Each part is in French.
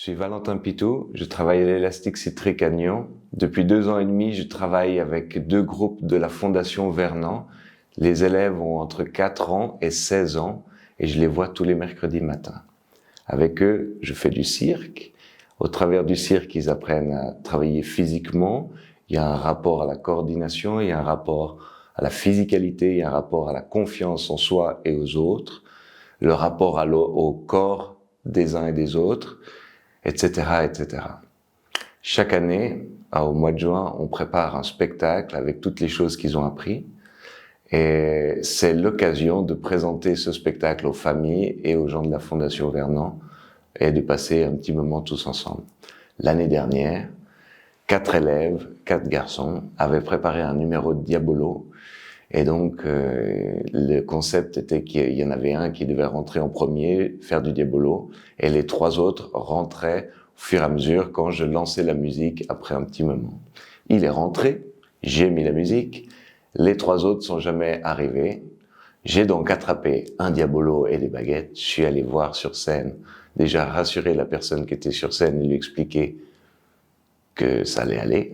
suis Valentin Pitou, je travaille à l'Elastic Citric à Nyon. Depuis 2 ans et demi, je travaille avec 2 groupes de la Fondation Vernant. Les élèves ont entre 4 ans et 16 ans et je les vois tous les mercredis matins. Avec eux, je fais du cirque. Au travers du cirque, ils apprennent à travailler physiquement. Il y a un rapport à la coordination, il y a un rapport à la physicalité, il y a un rapport à la confiance en soi et aux autres, le rapport au corps des uns et des autres, etc., etc. Chaque année, au mois de juin, on prépare un spectacle avec toutes les choses qu'ils ont appris. Et c'est l'occasion de présenter ce spectacle aux familles et aux gens de la Fondation Vernant et de passer un petit moment tous ensemble. L'année dernière, 4 élèves, 4 garçons, avaient préparé un numéro de Diabolo. Et donc, le concept était qu'il y en avait un qui devait rentrer en premier, faire du Diabolo, et les 3 autres rentraient au fur et à mesure quand je lançais la musique après un petit moment. Il est rentré, j'ai mis la musique, les 3 autres sont jamais arrivés. J'ai donc attrapé un Diabolo et des baguettes, je suis allé voir sur scène, déjà rassurer la personne qui était sur scène et lui expliquer que ça allait aller.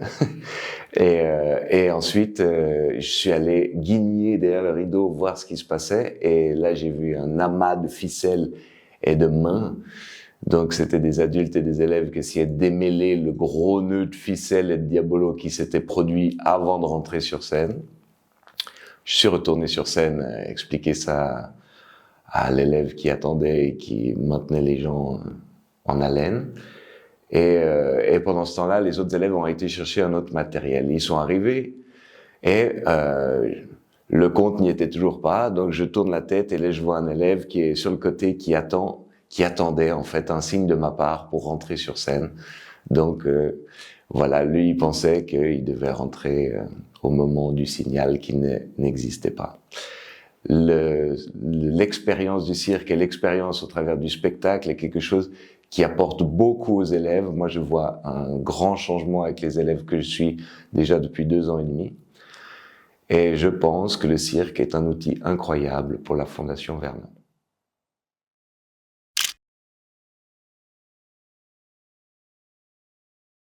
Et ensuite, je suis allé guigner derrière le rideau, voir ce qui se passait. Et là, j'ai vu un amas de ficelles et de mains. Donc, c'était des adultes et des élèves qui essayaient de démêler le gros nœud de ficelles et de Diabolo qui s'était produit avant de rentrer sur scène. Je suis retourné sur scène, expliquer ça à l'élève qui attendait et qui maintenait les gens en haleine. Et pendant ce temps-là, les autres élèves ont été chercher un autre matériel. Ils sont arrivés et le compte n'y était toujours pas. Donc je tourne la tête et là je vois un élève qui est sur le côté qui attendait en fait un signe de ma part pour rentrer sur scène. Donc voilà, lui il pensait qu'il devait rentrer au moment du signal qui n'existait pas. L'expérience du cirque et l'expérience au travers du spectacle est quelque chose qui apporte beaucoup aux élèves. Moi, je vois un grand changement avec les élèves que je suis déjà depuis 2 ans et demi. Et je pense que le cirque est un outil incroyable pour la Fondation Vernant.